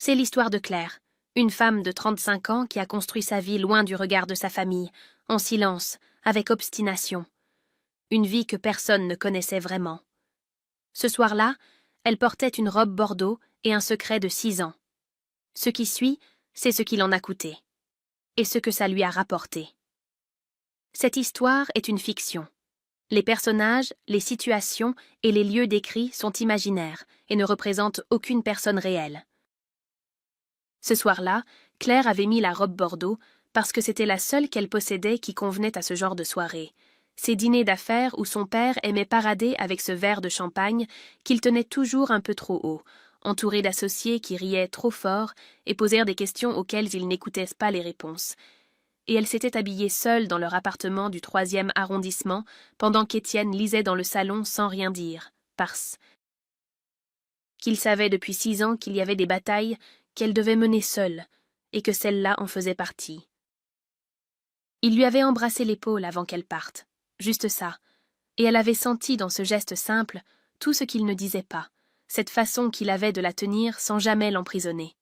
C'est l'histoire de Claire, une femme de 35 ans qui a construit sa vie loin du regard de sa famille, en silence, avec obstination. Une vie que personne ne connaissait vraiment. Ce soir-là, elle portait une robe bordeaux et un secret de 6 ans. Ce qui suit, c'est ce qu'il en a coûté. Et ce que ça lui a rapporté. Cette histoire est une fiction. Les personnages, les situations et les lieux décrits sont imaginaires et ne représentent aucune personne réelle. Ce soir-là, Claire avait mis la robe bordeaux parce que c'était la seule qu'elle possédait qui convenait à ce genre de soirée. Ces dîners d'affaires où son père aimait parader avec ce verre de champagne qu'il tenait toujours un peu trop haut, entouré d'associés qui riaient trop fort et posèrent des questions auxquelles il n'écoutait pas les réponses. Et elle s'était habillée seule dans leur appartement du 3e arrondissement pendant qu'Étienne lisait dans le salon sans rien dire, parce qu'il savait depuis 6 ans qu'il y avait des batailles qu'elle devait mener seule, et que celle-là en faisait partie. Il lui avait embrassé l'épaule avant qu'elle parte, juste ça, et elle avait senti dans ce geste simple tout ce qu'il ne disait pas, cette façon qu'il avait de la tenir sans jamais l'emprisonner.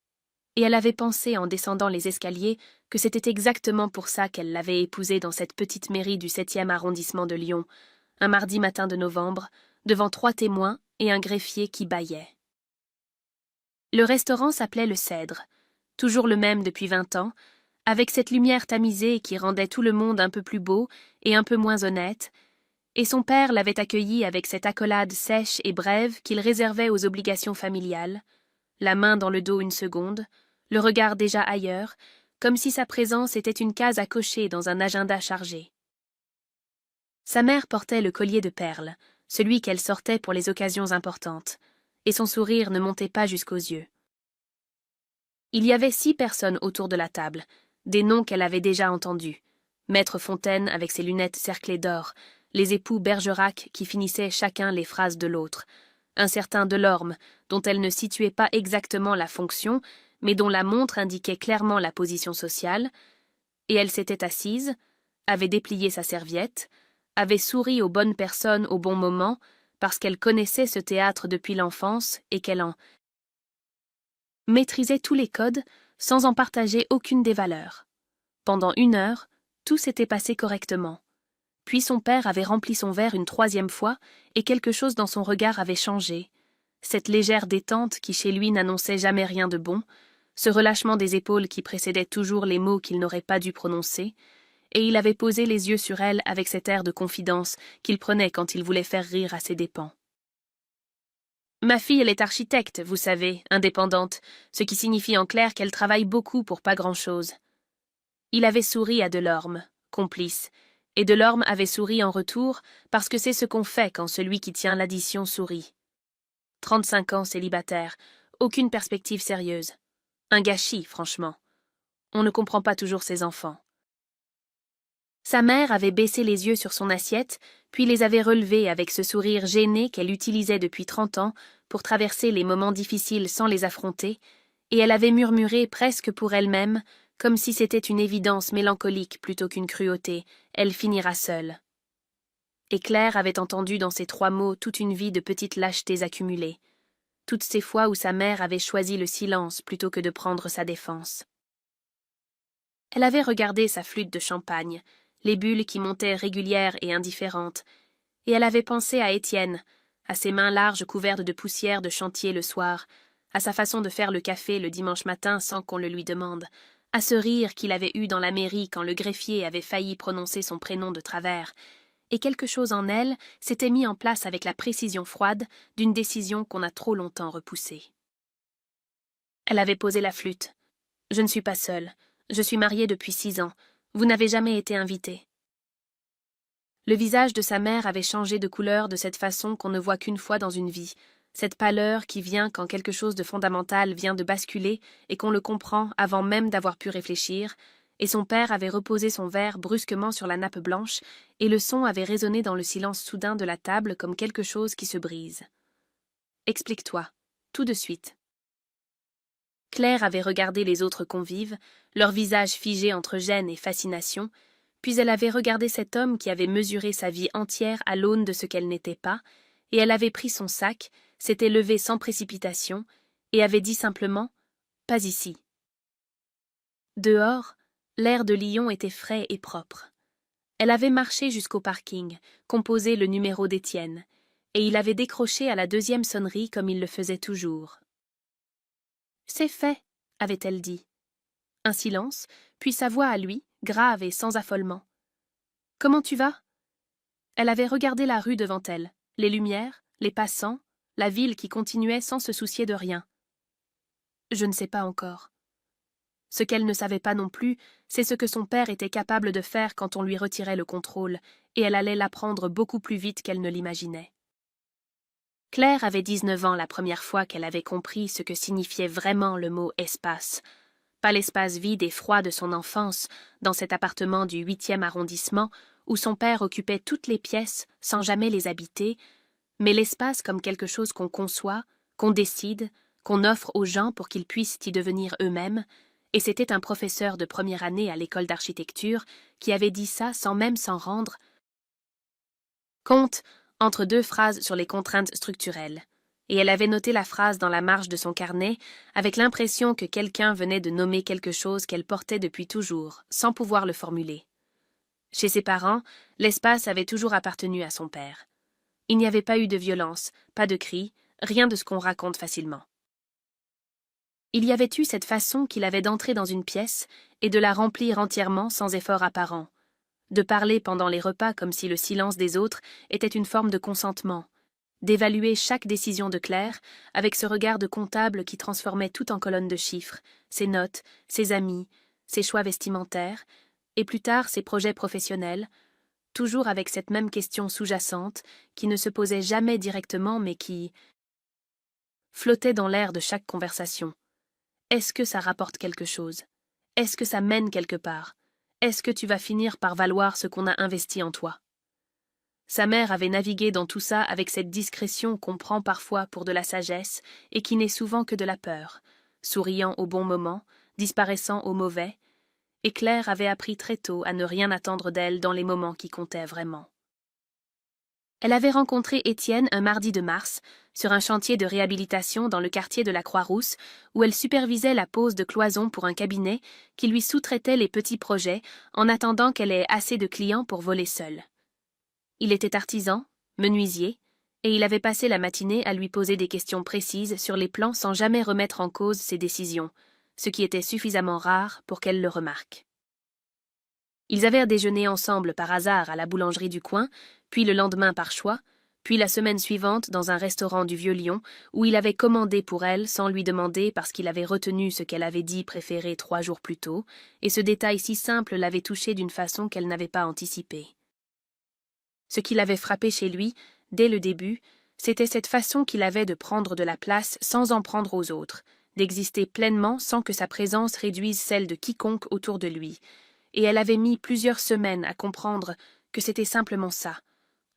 Et elle avait pensé en descendant les escaliers que c'était exactement pour ça qu'elle l'avait épousé dans cette petite mairie du 7e arrondissement de Lyon, un mardi matin de novembre, devant 3 témoins et un greffier qui bâillait. Le restaurant s'appelait le Cèdre, toujours le même depuis 20 ans, avec cette lumière tamisée qui rendait tout le monde un peu plus beau et un peu moins honnête, et son père l'avait accueilli avec cette accolade sèche et brève qu'il réservait aux obligations familiales, la main dans le dos une seconde, le regard déjà ailleurs, comme si sa présence était une case à cocher dans un agenda chargé. Sa mère portait le collier de perles, celui qu'elle sortait pour les occasions importantes, et son sourire ne montait pas jusqu'aux yeux. Il y avait 6 personnes autour de la table, des noms qu'elle avait déjà entendus. Maître Fontaine avec ses lunettes cerclées d'or, les époux Bergerac qui finissaient chacun les phrases de l'autre, un certain Delorme, dont elle ne situait pas exactement la fonction, mais dont la montre indiquait clairement la position sociale, et elle s'était assise, avait déplié sa serviette, avait souri aux bonnes personnes au bon moment, parce qu'elle connaissait ce théâtre depuis l'enfance et qu'elle en maîtrisait tous les codes sans en partager aucune des valeurs. Pendant 1 heure, tout s'était passé correctement. Puis son père avait rempli son verre une 3e fois et quelque chose dans son regard avait changé. Cette légère détente qui chez lui n'annonçait jamais rien de bon, ce relâchement des épaules qui précédait toujours les mots qu'il n'aurait pas dû prononcer, et il avait posé les yeux sur elle avec cet air de confidence qu'il prenait quand il voulait faire rire à ses dépens. Ma fille, elle est architecte, vous savez, indépendante, ce qui signifie en clair qu'elle travaille beaucoup pour pas grand-chose. Il avait souri à Delorme, complice, et Delorme avait souri en retour parce que c'est ce qu'on fait quand celui qui tient l'addition sourit. 35 ans célibataire, aucune perspective sérieuse. Un gâchis, franchement. On ne comprend pas toujours ses enfants. Sa mère avait baissé les yeux sur son assiette, puis les avait relevés avec ce sourire gêné qu'elle utilisait depuis 30 ans pour traverser les moments difficiles sans les affronter, et elle avait murmuré presque pour elle-même, comme si c'était une évidence mélancolique plutôt qu'une cruauté, elle finira seule. Et Claire avait entendu dans ces 3 mots toute une vie de petites lâchetés accumulées, toutes ces fois où sa mère avait choisi le silence plutôt que de prendre sa défense. Elle avait regardé sa flûte de champagne, les bulles qui montaient régulières et indifférentes, et elle avait pensé à Étienne, à ses mains larges couvertes de poussière de chantier le soir, à sa façon de faire le café le dimanche matin sans qu'on le lui demande, à ce rire qu'il avait eu dans la mairie quand le greffier avait failli prononcer son prénom de travers, et quelque chose en elle s'était mis en place avec la précision froide d'une décision qu'on a trop longtemps repoussée. Elle avait posé la flûte. « Je ne suis pas seule. Je suis mariée depuis 6 ans. Vous n'avez jamais été invité. » Le visage de sa mère avait changé de couleur de cette façon qu'on ne voit qu'une fois dans une vie, cette pâleur qui vient quand quelque chose de fondamental vient de basculer et qu'on le comprend avant même d'avoir pu réfléchir, et son père avait reposé son verre brusquement sur la nappe blanche, et le son avait résonné dans le silence soudain de la table comme quelque chose qui se brise. « Explique-toi, tout de suite. » Claire avait regardé les autres convives, leurs visages figés entre gêne et fascination, puis elle avait regardé cet homme qui avait mesuré sa vie entière à l'aune de ce qu'elle n'était pas, et elle avait pris son sac, s'était levée sans précipitation, et avait dit simplement pas ici. Dehors, l'air de Lyon était frais et propre. Elle avait marché jusqu'au parking, composé le numéro d'Étienne, et il avait décroché à la deuxième sonnerie comme il le faisait toujours. « C'est fait, » avait-elle dit. Un silence, puis sa voix à lui, grave et sans affolement. « Comment tu vas ?» Elle avait regardé la rue devant elle, les lumières, les passants, la ville qui continuait sans se soucier de rien. « Je ne sais pas encore. » Ce qu'elle ne savait pas non plus, c'est ce que son père était capable de faire quand on lui retirait le contrôle, et elle allait l'apprendre beaucoup plus vite qu'elle ne l'imaginait. Claire avait 19 ans la première fois qu'elle avait compris ce que signifiait vraiment le mot « espace ». Pas l'espace vide et froid de son enfance, dans cet appartement du 8e arrondissement, où son père occupait toutes les pièces sans jamais les habiter, mais l'espace comme quelque chose qu'on conçoit, qu'on décide, qu'on offre aux gens pour qu'ils puissent y devenir eux-mêmes, et c'était un professeur de première année à l'école d'architecture qui avait dit ça sans même s'en rendre compte entre deux phrases sur les contraintes structurelles. Et elle avait noté la phrase dans la marge de son carnet avec l'impression que quelqu'un venait de nommer quelque chose qu'elle portait depuis toujours, sans pouvoir le formuler. Chez ses parents, l'espace avait toujours appartenu à son père. Il n'y avait pas eu de violence, pas de cris, rien de ce qu'on raconte facilement. Il y avait eu cette façon qu'il avait d'entrer dans une pièce et de la remplir entièrement sans effort apparent, de parler pendant les repas comme si le silence des autres était une forme de consentement, d'évaluer chaque décision de Claire avec ce regard de comptable qui transformait tout en colonnes de chiffres, ses notes, ses amis, ses choix vestimentaires, et plus tard ses projets professionnels, toujours avec cette même question sous-jacente qui ne se posait jamais directement mais qui flottait dans l'air de chaque conversation. Est-ce que ça rapporte quelque chose? Est-ce que ça mène quelque part? Est-ce que tu vas finir par valoir ce qu'on a investi en toi? Sa mère avait navigué dans tout ça avec cette discrétion qu'on prend parfois pour de la sagesse et qui n'est souvent que de la peur, souriant au bon moment, disparaissant au mauvais, et Claire avait appris très tôt à ne rien attendre d'elle dans les moments qui comptaient vraiment. Elle avait rencontré Étienne un mardi de mars, sur un chantier de réhabilitation dans le quartier de la Croix-Rousse, où elle supervisait la pose de cloisons pour un cabinet qui lui sous-traitait les petits projets en attendant qu'elle ait assez de clients pour voler seule. Il était artisan, menuisier, et il avait passé la matinée à lui poser des questions précises sur les plans sans jamais remettre en cause ses décisions, ce qui était suffisamment rare pour qu'elle le remarque. Ils avaient déjeuné ensemble par hasard à la boulangerie du coin, puis le lendemain par choix, puis la semaine suivante dans un restaurant du Vieux-Lyon, où il avait commandé pour elle sans lui demander parce qu'il avait retenu ce qu'elle avait dit préférer 3 jours plus tôt, et ce détail si simple l'avait touchée d'une façon qu'elle n'avait pas anticipée. Ce qui l'avait frappé chez lui, dès le début, c'était cette façon qu'il avait de prendre de la place sans en prendre aux autres, d'exister pleinement sans que sa présence réduise celle de quiconque autour de lui, et elle avait mis plusieurs semaines à comprendre que c'était simplement ça,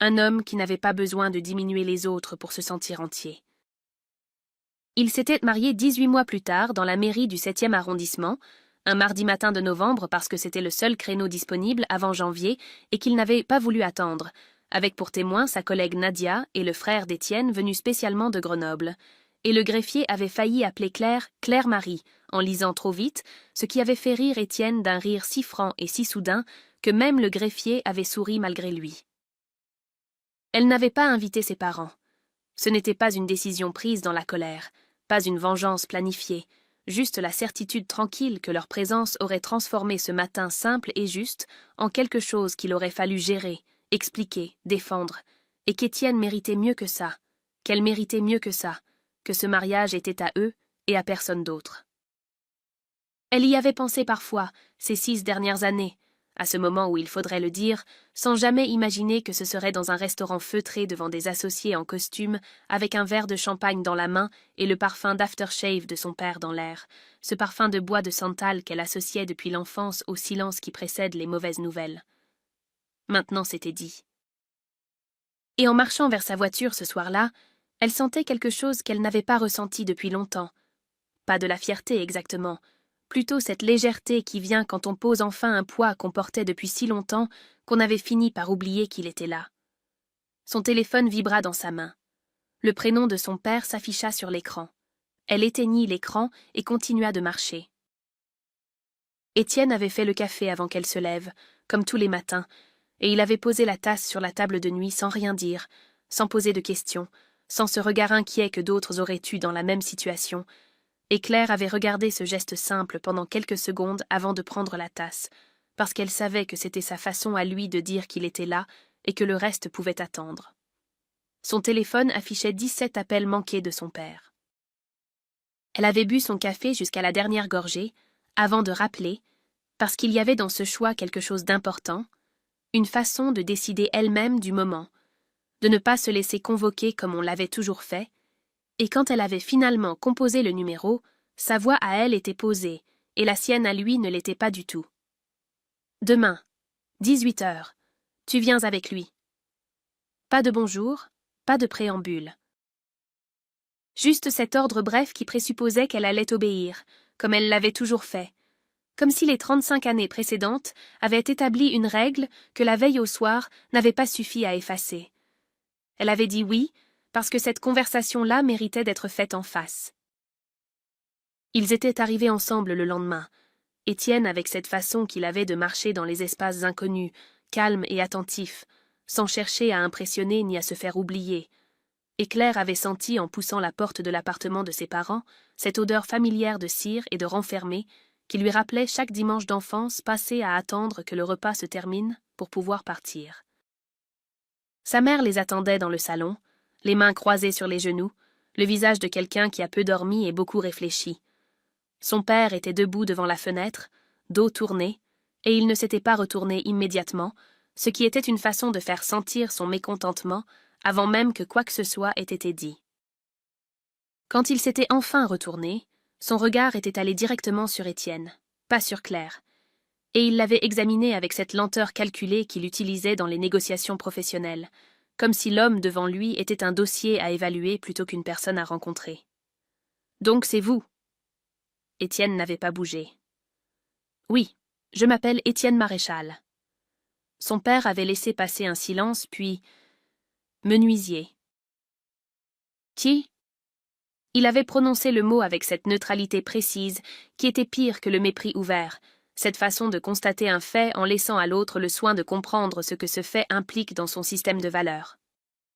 un homme qui n'avait pas besoin de diminuer les autres pour se sentir entier. Il s'était marié 18 mois plus tard dans la mairie du 7e arrondissement, un mardi matin de novembre parce que c'était le seul créneau disponible avant janvier et qu'il n'avait pas voulu attendre, avec pour témoin sa collègue Nadia et le frère d'Étienne venus spécialement de Grenoble. Et le greffier avait failli appeler Claire Claire-Marie, en lisant trop vite, ce qui avait fait rire Étienne d'un rire si franc et si soudain que même le greffier avait souri malgré lui. Elle n'avait pas invité ses parents. Ce n'était pas une décision prise dans la colère, pas une vengeance planifiée, juste la certitude tranquille que leur présence aurait transformé ce matin simple et juste en quelque chose qu'il aurait fallu gérer, expliquer, défendre, et qu'Étienne méritait mieux que ça, qu'elle méritait mieux que ça, que ce mariage était à eux et à personne d'autre. Elle y avait pensé parfois, ces 6 dernières années, à ce moment où il faudrait le dire, sans jamais imaginer que ce serait dans un restaurant feutré devant des associés en costume, avec un verre de champagne dans la main et le parfum d'aftershave de son père dans l'air, ce parfum de bois de santal qu'elle associait depuis l'enfance au silence qui précède les mauvaises nouvelles. Maintenant c'était dit. Et en marchant vers sa voiture ce soir-là, elle sentait quelque chose qu'elle n'avait pas ressenti depuis longtemps. Pas de la fierté exactement, plutôt cette légèreté qui vient quand on pose enfin un poids qu'on portait depuis si longtemps qu'on avait fini par oublier qu'il était là. Son téléphone vibra dans sa main. Le prénom de son père s'afficha sur l'écran. Elle éteignit l'écran et continua de marcher. Étienne avait fait le café avant qu'elle se lève, comme tous les matins, et il avait posé la tasse sur la table de nuit sans rien dire, sans poser de questions, sans ce regard inquiet que d'autres auraient eu dans la même situation, et Claire avait regardé ce geste simple pendant quelques secondes avant de prendre la tasse, parce qu'elle savait que c'était sa façon à lui de dire qu'il était là et que le reste pouvait attendre. Son téléphone affichait 17 appels manqués de son père. Elle avait bu son café jusqu'à la dernière gorgée, avant de rappeler, parce qu'il y avait dans ce choix quelque chose d'important, une façon de décider elle-même du moment, de ne pas se laisser convoquer comme on l'avait toujours fait, et quand elle avait finalement composé le numéro, sa voix à elle était posée, et la sienne à lui ne l'était pas du tout. Demain, 18 heures, tu viens avec lui. Pas de bonjour, pas de préambule. Juste cet ordre bref qui présupposait qu'elle allait obéir, comme elle l'avait toujours fait, comme si les 35 années précédentes avaient établi une règle que la veille au soir n'avait pas suffi à effacer. Elle avait dit oui, parce que cette conversation-là méritait d'être faite en face. Ils étaient arrivés ensemble le lendemain, Étienne avec cette façon qu'il avait de marcher dans les espaces inconnus, calme et attentif, sans chercher à impressionner ni à se faire oublier. Et Claire avait senti, en poussant la porte de l'appartement de ses parents, cette odeur familière de cire et de renfermé qui lui rappelait chaque dimanche d'enfance passé à attendre que le repas se termine pour pouvoir partir. Sa mère les attendait dans le salon, les mains croisées sur les genoux, le visage de quelqu'un qui a peu dormi et beaucoup réfléchi. Son père était debout devant la fenêtre, dos tourné, et il ne s'était pas retourné immédiatement, ce qui était une façon de faire sentir son mécontentement avant même que quoi que ce soit ait été dit. Quand il s'était enfin retourné, son regard était allé directement sur Étienne, pas sur Claire, et il l'avait examiné avec cette lenteur calculée qu'il utilisait dans les négociations professionnelles, comme si l'homme devant lui était un dossier à évaluer plutôt qu'une personne à rencontrer. « Donc c'est vous ?» Étienne n'avait pas bougé. « Oui, je m'appelle Étienne Maréchal. » Son père avait laissé passer un silence, puis « Menuisier. » « Qui ?» Il avait prononcé le mot avec cette neutralité précise qui était pire que le mépris ouvert, cette façon de constater un fait en laissant à l'autre le soin de comprendre ce que ce fait implique dans son système de valeurs.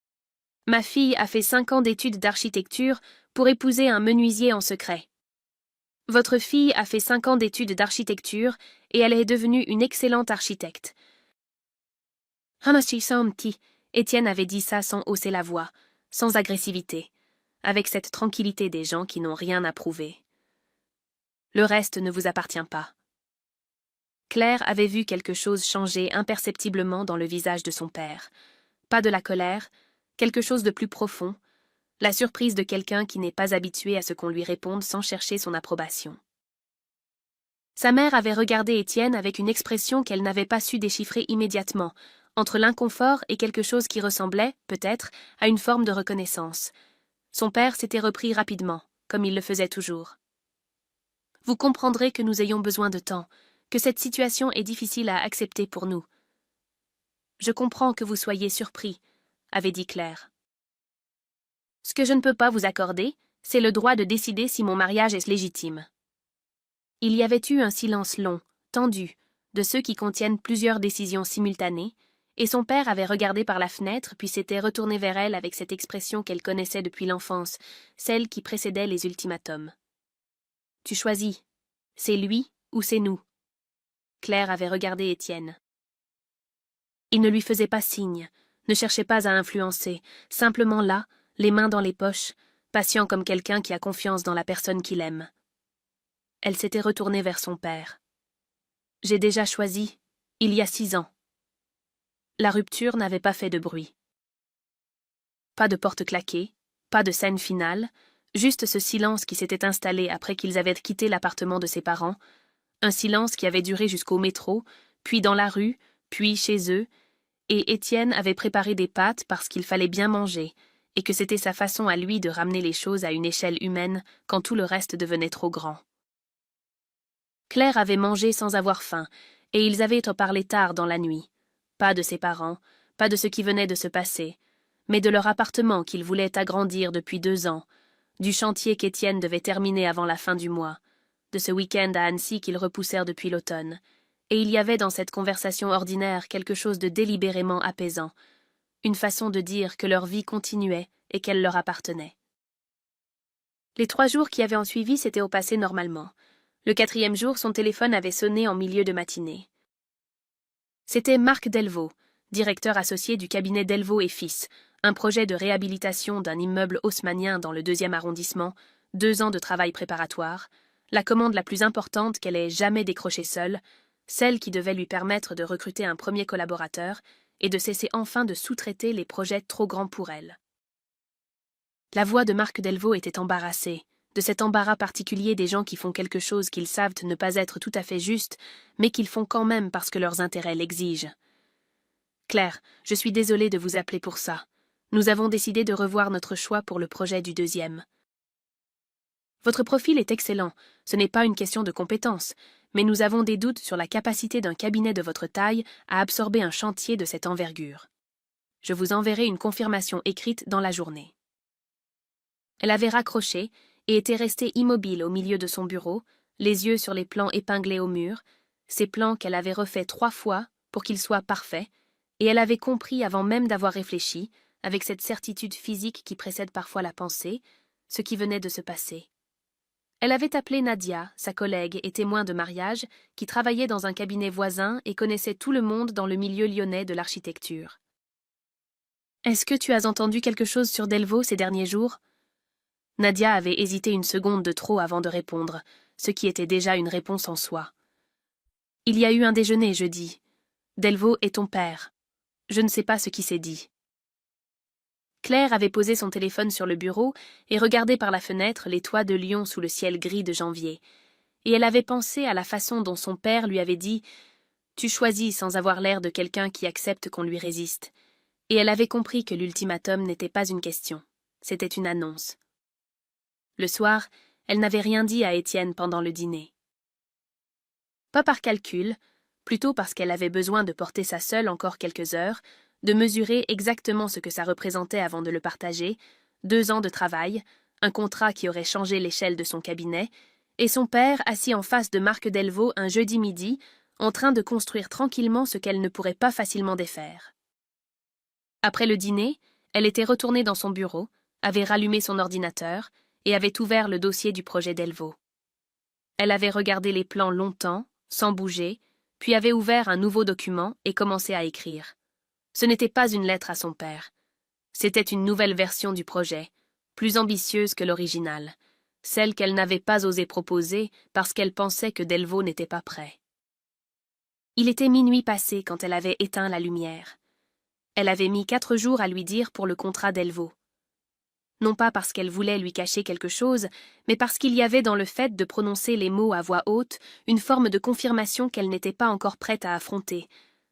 « Ma fille a fait 5 ans d'études d'architecture pour épouser un menuisier en secret. Votre fille a fait 5 ans d'études d'architecture et elle est devenue une excellente architecte. » Étienne avait dit ça sans hausser la voix, sans agressivité, avec cette tranquillité des gens qui n'ont rien à prouver. Le reste ne vous appartient pas. Claire avait vu quelque chose changer imperceptiblement dans le visage de son père. Pas de la colère, quelque chose de plus profond, la surprise de quelqu'un qui n'est pas habitué à ce qu'on lui réponde sans chercher son approbation. Sa mère avait regardé Étienne avec une expression qu'elle n'avait pas su déchiffrer immédiatement, entre l'inconfort et quelque chose qui ressemblait, peut-être, à une forme de reconnaissance. Son père s'était repris rapidement, comme il le faisait toujours. « Vous comprendrez que nous ayons besoin de temps, que cette situation est difficile à accepter pour nous. »« Je comprends que vous soyez surpris, » avait dit Claire. « Ce que je ne peux pas vous accorder, c'est le droit de décider si mon mariage est légitime. » Il y avait eu un silence long, tendu, de ceux qui contiennent plusieurs décisions simultanées, et son père avait regardé par la fenêtre puis s'était retourné vers elle avec cette expression qu'elle connaissait depuis l'enfance, celle qui précédait les ultimatums. « Tu choisis. C'est lui ou c'est nous. » Claire avait regardé Étienne. Il ne lui faisait pas signe, ne cherchait pas à influencer, simplement là, les mains dans les poches, patient comme quelqu'un qui a confiance dans la personne qu'il aime. Elle s'était retournée vers son père. « J'ai déjà choisi, il y a 6 ans. » La rupture n'avait pas fait de bruit. Pas de porte claquée, pas de scène finale, juste ce silence qui s'était installé après qu'ils avaient quitté l'appartement de ses parents, un silence qui avait duré jusqu'au métro, puis dans la rue, puis chez eux, et Étienne avait préparé des pâtes parce qu'il fallait bien manger, et que c'était sa façon à lui de ramener les choses à une échelle humaine quand tout le reste devenait trop grand. Claire avait mangé sans avoir faim, et ils avaient parlé tard dans la nuit. Pas de ses parents, pas de ce qui venait de se passer, mais de leur appartement qu'ils voulaient agrandir depuis 2 ans, du chantier qu'Étienne devait terminer avant la fin du mois, de ce week-end à Annecy qu'ils repoussèrent depuis l'automne. Et il y avait dans cette conversation ordinaire quelque chose de délibérément apaisant, une façon de dire que leur vie continuait et qu'elle leur appartenait. Les 3 jours qui avaient suivi s'étaient passés normalement. Le 4e jour, son téléphone avait sonné en milieu de matinée. C'était Marc Delvaux, directeur associé du cabinet Delvaux et Fils, un projet de réhabilitation d'un immeuble haussmannien dans le 2e arrondissement, 2 ans de travail préparatoire, la commande la plus importante qu'elle ait jamais décrochée seule, celle qui devait lui permettre de recruter un premier collaborateur et de cesser enfin de sous-traiter les projets trop grands pour elle. La voix de Marc Delvaux était embarrassée, de cet embarras particulier des gens qui font quelque chose qu'ils savent ne pas être tout à fait juste, mais qu'ils font quand même parce que leurs intérêts l'exigent. « Claire, je suis désolée de vous appeler pour ça. Nous avons décidé de revoir notre choix pour le projet du 2e. Votre profil est excellent, ce n'est pas une question de compétence, mais nous avons des doutes sur la capacité d'un cabinet de votre taille à absorber un chantier de cette envergure. Je vous enverrai une confirmation écrite dans la journée. » Elle avait raccroché et était restée immobile au milieu de son bureau, les yeux sur les plans épinglés au mur, ces plans qu'elle avait refaits 3 fois pour qu'ils soient parfaits, et elle avait compris avant même d'avoir réfléchi, avec cette certitude physique qui précède parfois la pensée, ce qui venait de se passer. Elle avait appelé Nadia, sa collègue et témoin de mariage, qui travaillait dans un cabinet voisin et connaissait tout le monde dans le milieu lyonnais de l'architecture. « Est-ce que tu as entendu quelque chose sur Delvaux ces derniers jours ?» Nadia avait hésité une seconde de trop avant de répondre, ce qui était déjà une réponse en soi. « Il y a eu un déjeuner jeudi. Delvaux est ton père. Je ne sais pas ce qui s'est dit. » Claire avait posé son téléphone sur le bureau et regardé par la fenêtre les toits de Lyon sous le ciel gris de janvier. Et elle avait pensé à la façon dont son père lui avait dit « Tu choisis sans avoir l'air de quelqu'un qui accepte qu'on lui résiste. » Et elle avait compris que l'ultimatum n'était pas une question, c'était une annonce. Le soir, elle n'avait rien dit à Étienne pendant le dîner. Pas par calcul, plutôt parce qu'elle avait besoin de porter ça seule encore quelques heures, de mesurer exactement ce que ça représentait avant de le partager, 2 ans de travail, un contrat qui aurait changé l'échelle de son cabinet, et son père assis en face de Marc Delvaux un jeudi midi, en train de construire tranquillement ce qu'elle ne pourrait pas facilement défaire. Après le dîner, elle était retournée dans son bureau, avait rallumé son ordinateur et avait ouvert le dossier du projet Delvaux. Elle avait regardé les plans longtemps, sans bouger, puis avait ouvert un nouveau document et commencé à écrire. Ce n'était pas une lettre à son père. C'était une nouvelle version du projet, plus ambitieuse que l'original, celle qu'elle n'avait pas osé proposer parce qu'elle pensait que Delvaux n'était pas prêt. Il était minuit passé quand elle avait éteint la lumière. Elle avait mis 4 jours à lui dire pour le contrat Delvaux. Non pas parce qu'elle voulait lui cacher quelque chose, mais parce qu'il y avait dans le fait de prononcer les mots à voix haute une forme de confirmation qu'elle n'était pas encore prête à affronter,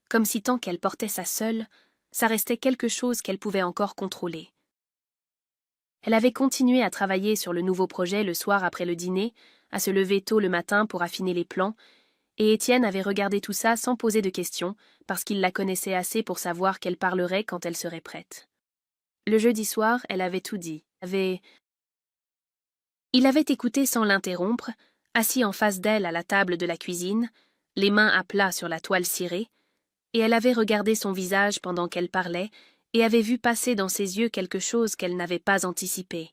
comme si tant qu'elle portait ça seule, ça restait quelque chose qu'elle pouvait encore contrôler. Elle avait continué à travailler sur le nouveau projet le soir après le dîner, à se lever tôt le matin pour affiner les plans, et Étienne avait regardé tout ça sans poser de questions, parce qu'il la connaissait assez pour savoir qu'elle parlerait quand elle serait prête. Le jeudi soir, elle avait tout dit. Il avait écouté sans l'interrompre, assis en face d'elle à la table de la cuisine, les mains à plat sur la toile cirée, et elle avait regardé son visage pendant qu'elle parlait et avait vu passer dans ses yeux quelque chose qu'elle n'avait pas anticipé.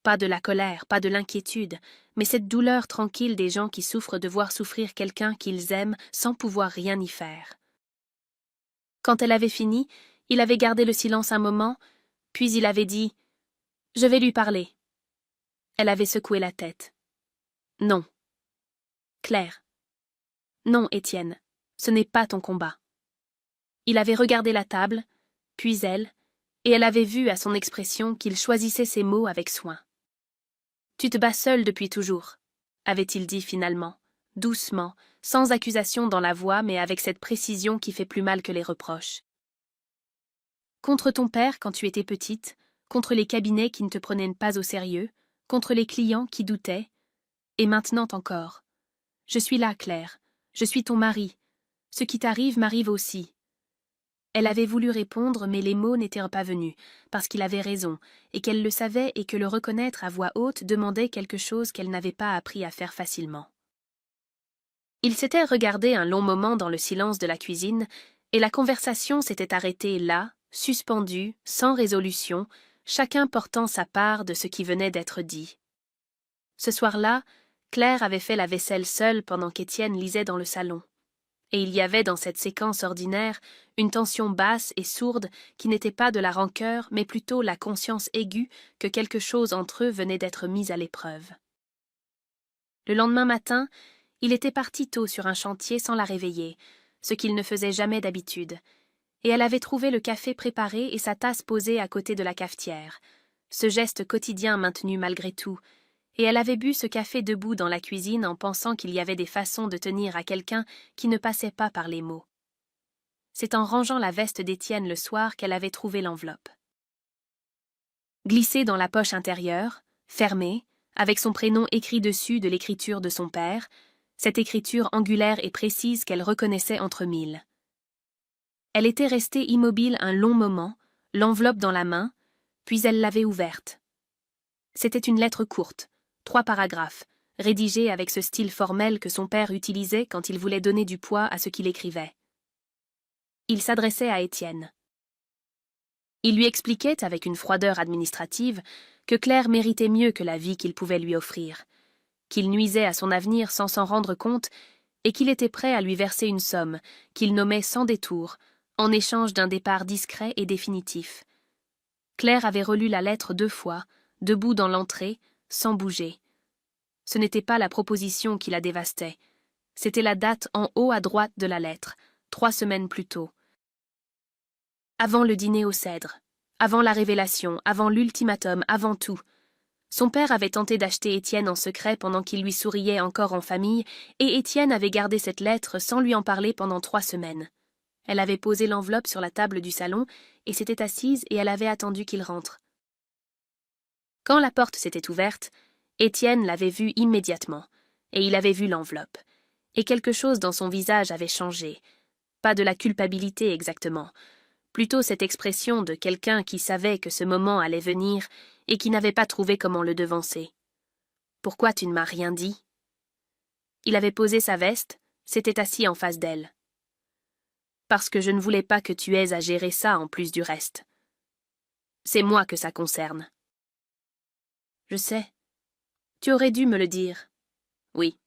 Pas de la colère, pas de l'inquiétude, mais cette douleur tranquille des gens qui souffrent de voir souffrir quelqu'un qu'ils aiment sans pouvoir rien y faire. Quand elle avait fini, il avait gardé le silence un moment, puis il avait dit « Je vais lui parler ». Elle avait secoué la tête. « Non. »« Claire. »« Non, Étienne, ce n'est pas ton combat. » Il avait regardé la table, puis elle, et elle avait vu à son expression qu'il choisissait ses mots avec soin. « Tu te bats seule depuis toujours, » avait-il dit finalement, doucement, sans accusation dans la voix mais avec cette précision qui fait plus mal que les reproches. Contre ton père quand tu étais petite, contre les cabinets qui ne te prenaient pas au sérieux, contre les clients qui doutaient, et maintenant encore. Je suis là, Claire, je suis ton mari. Ce qui t'arrive m'arrive aussi. Elle avait voulu répondre, mais les mots n'étaient pas venus, parce qu'il avait raison, et qu'elle le savait et que le reconnaître à voix haute demandait quelque chose qu'elle n'avait pas appris à faire facilement. Ils s'étaient regardés un long moment dans le silence de la cuisine, et la conversation s'était arrêtée là, suspendue, sans résolution, chacun portant sa part de ce qui venait d'être dit. Ce soir-là, Claire avait fait la vaisselle seule pendant qu'Étienne lisait dans le salon. Et il y avait dans cette séquence ordinaire une tension basse et sourde qui n'était pas de la rancœur, mais plutôt la conscience aiguë que quelque chose entre eux venait d'être mis à l'épreuve. Le lendemain matin, il était parti tôt sur un chantier sans la réveiller, ce qu'il ne faisait jamais d'habitude, et elle avait trouvé le café préparé et sa tasse posée à côté de la cafetière, ce geste quotidien maintenu malgré tout, et elle avait bu ce café debout dans la cuisine en pensant qu'il y avait des façons de tenir à quelqu'un qui ne passait pas par les mots. C'est en rangeant la veste d'Étienne le soir qu'elle avait trouvé l'enveloppe. Glissée dans la poche intérieure, fermée, avec son prénom écrit dessus de l'écriture de son père, cette écriture angulaire et précise qu'elle reconnaissait entre mille. Elle était restée immobile un long moment, l'enveloppe dans la main, puis elle l'avait ouverte. C'était une lettre courte, 3 paragraphes, rédigée avec ce style formel que son père utilisait quand il voulait donner du poids à ce qu'il écrivait. Il s'adressait à Étienne. Il lui expliquait, avec une froideur administrative, que Claire méritait mieux que la vie qu'il pouvait lui offrir, qu'il nuisait à son avenir sans s'en rendre compte et qu'il était prêt à lui verser une somme, qu'il nommait sans détour, en échange d'un départ discret et définitif. Claire avait relu la lettre 2 fois, debout dans l'entrée, sans bouger. Ce n'était pas la proposition qui la dévastait. C'était la date en haut à droite de la lettre, 3 semaines plus tôt. Avant le dîner au Cèdre, avant la révélation, avant l'ultimatum, avant tout. Son père avait tenté d'acheter Étienne en secret pendant qu'il lui souriait encore en famille, et Étienne avait gardé cette lettre sans lui en parler pendant 3 semaines. Elle avait posé l'enveloppe sur la table du salon et s'était assise et elle avait attendu qu'il rentre. Quand la porte s'était ouverte, Étienne l'avait vue immédiatement, et il avait vu l'enveloppe. Et quelque chose dans son visage avait changé. Pas de la culpabilité exactement, plutôt cette expression de quelqu'un qui savait que ce moment allait venir et qui n'avait pas trouvé comment le devancer. « Pourquoi tu ne m'as rien dit ?» Il avait posé sa veste, s'était assis en face d'elle. « Parce que je ne voulais pas que tu aies à gérer ça en plus du reste. C'est moi que ça concerne. » « Je sais. Tu aurais dû me le dire. » Oui.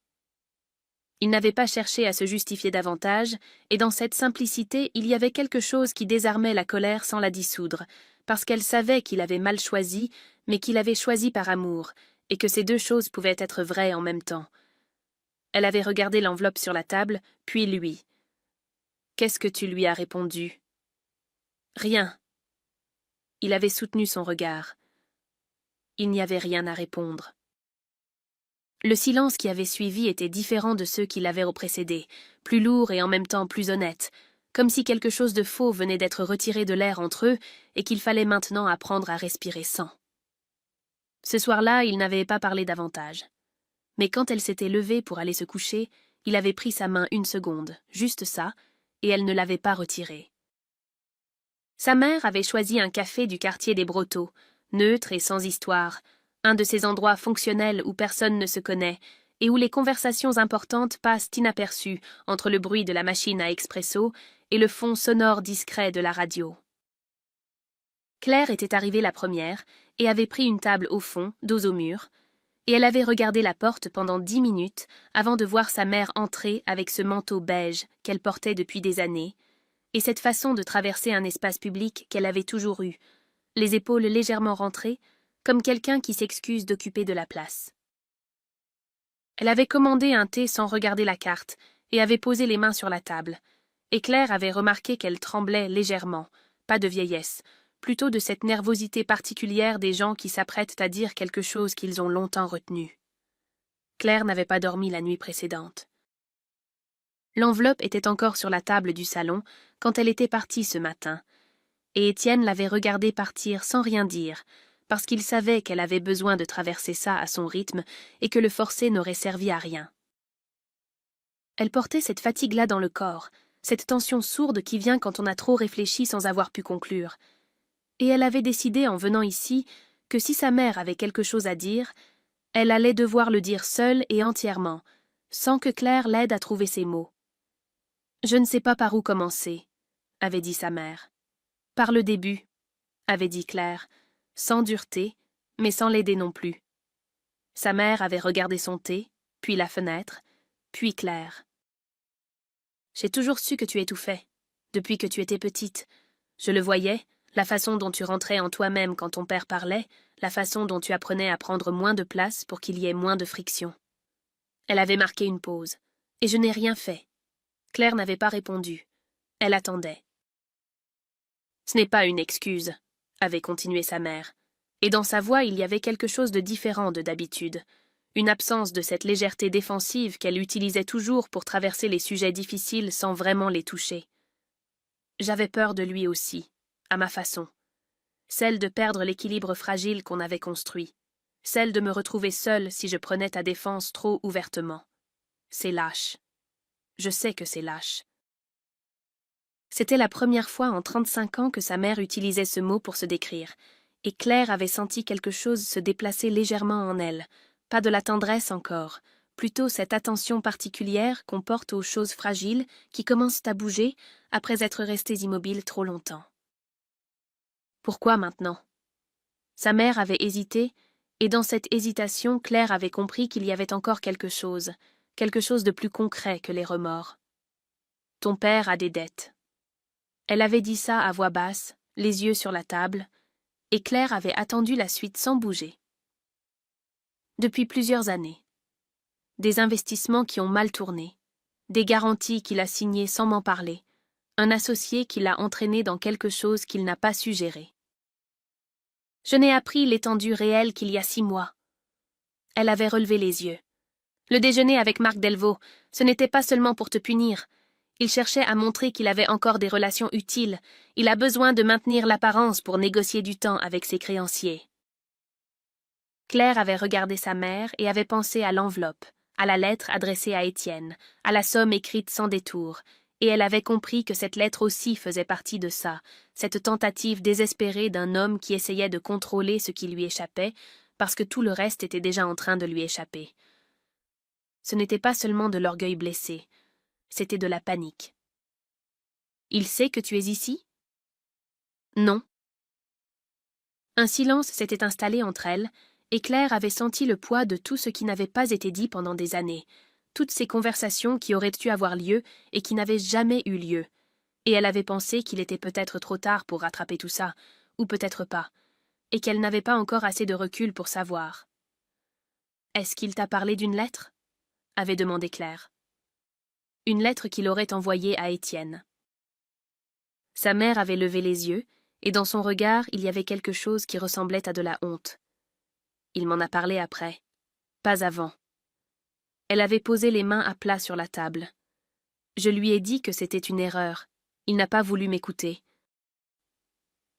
Il n'avait pas cherché à se justifier davantage, et dans cette simplicité, il y avait quelque chose qui désarmait la colère sans la dissoudre, parce qu'elle savait qu'il avait mal choisi, mais qu'il avait choisi par amour, et que ces 2 choses pouvaient être vraies en même temps. Elle avait regardé l'enveloppe sur la table, puis lui. « Qu'est-ce que tu lui as répondu ?»« Rien. » Il avait soutenu son regard. Il n'y avait rien à répondre. Le silence qui avait suivi était différent de ceux qui l'avaient précédé, plus lourd et en même temps plus honnête, comme si quelque chose de faux venait d'être retiré de l'air entre eux et qu'il fallait maintenant apprendre à respirer sans. Ce soir-là, il n'avait pas parlé davantage. Mais quand elle s'était levée pour aller se coucher, il avait pris sa main 1 seconde, juste ça, et elle ne l'avait pas retirée. Sa mère avait choisi un café du quartier des Brotteaux, neutre et sans histoire, un de ces endroits fonctionnels où personne ne se connaît et où les conversations importantes passent inaperçues entre le bruit de la machine à expresso et le fond sonore discret de la radio. Claire était arrivée la première et avait pris une table au fond, dos au mur, et elle avait regardé la porte pendant 10 minutes avant de voir sa mère entrer avec ce manteau beige qu'elle portait depuis des années, et cette façon de traverser un espace public qu'elle avait toujours eu, les épaules légèrement rentrées, comme quelqu'un qui s'excuse d'occuper de la place. Elle avait commandé un thé sans regarder la carte et avait posé les mains sur la table, et Claire avait remarqué qu'elle tremblait légèrement, pas de vieillesse, plutôt de cette nervosité particulière des gens qui s'apprêtent à dire quelque chose qu'ils ont longtemps retenu. Claire n'avait pas dormi la nuit précédente. L'enveloppe était encore sur la table du salon quand elle était partie ce matin, et Étienne l'avait regardée partir sans rien dire, parce qu'il savait qu'elle avait besoin de traverser ça à son rythme et que le forcer n'aurait servi à rien. Elle portait cette fatigue-là dans le corps, cette tension sourde qui vient quand on a trop réfléchi sans avoir pu conclure. Et elle avait décidé en venant ici que si sa mère avait quelque chose à dire, elle allait devoir le dire seule et entièrement, sans que Claire l'aide à trouver ses mots. « Je ne sais pas par où commencer », avait dit sa mère. « Par le début », avait dit Claire, sans dureté, mais sans l'aider non plus. Sa mère avait regardé son thé, puis la fenêtre, puis Claire. « J'ai toujours su que tu étouffais, depuis que tu étais petite. Je le voyais, la façon dont tu rentrais en toi-même quand ton père parlait, la façon dont tu apprenais à prendre moins de place pour qu'il y ait moins de friction. » Elle avait marqué une pause, et je n'ai rien fait. Claire n'avait pas répondu. Elle attendait. « Ce n'est pas une excuse, » avait continué sa mère, et dans sa voix il y avait quelque chose de différent de d'habitude, une absence de cette légèreté défensive qu'elle utilisait toujours pour traverser les sujets difficiles sans vraiment les toucher. J'avais peur de lui aussi, à ma façon. Celle de perdre l'équilibre fragile qu'on avait construit. Celle de me retrouver seule si je prenais ta défense trop ouvertement. C'est lâche. Je sais que c'est lâche. C'était la première fois en 35 ans que sa mère utilisait ce mot pour se décrire, et Claire avait senti quelque chose se déplacer légèrement en elle, pas de la tendresse encore, plutôt cette attention particulière qu'on porte aux choses fragiles qui commencent à bouger après être restées immobiles trop longtemps. Pourquoi maintenant? Sa mère avait hésité, et dans cette hésitation, Claire avait compris qu'il y avait encore quelque chose de plus concret que les remords. Ton père a des dettes. Elle avait dit ça à voix basse, les yeux sur la table, et Claire avait attendu la suite sans bouger. Depuis plusieurs années. Des investissements qui ont mal tourné, des garanties qu'il a signées sans m'en parler, un associé qui l'a entraîné dans quelque chose qu'il n'a pas su gérer. Je n'ai appris l'étendue réelle qu'il y a 6 mois. Elle avait relevé les yeux. Le déjeuner avec Marc Delvaux, ce n'était pas seulement pour te punir. Il cherchait à montrer qu'il avait encore des relations utiles. Il a besoin de maintenir l'apparence pour négocier du temps avec ses créanciers. Claire avait regardé sa mère et avait pensé à l'enveloppe, à la lettre adressée à Étienne, à la somme écrite sans détour, et elle avait compris que cette lettre aussi faisait partie de ça, cette tentative désespérée d'un homme qui essayait de contrôler ce qui lui échappait, parce que tout le reste était déjà en train de lui échapper. Ce n'était pas seulement de l'orgueil blessé, c'était de la panique. « Il sait que tu es ici » ? « Non. » Un silence s'était installé entre elles, et Claire avait senti le poids de tout ce qui n'avait pas été dit pendant des années, toutes ces conversations qui auraient dû avoir lieu et qui n'avaient jamais eu lieu, et elle avait pensé qu'il était peut-être trop tard pour rattraper tout ça, ou peut-être pas, et qu'elle n'avait pas encore assez de recul pour savoir. « Est-ce qu'il t'a parlé d'une lettre » avait demandé Claire. Une lettre qu'il aurait envoyée à Étienne. Sa mère avait levé les yeux, et dans son regard il y avait quelque chose qui ressemblait à de la honte. Il m'en a parlé après, pas avant. Elle avait posé les mains à plat sur la table. Je lui ai dit que c'était une erreur. Il n'a pas voulu m'écouter.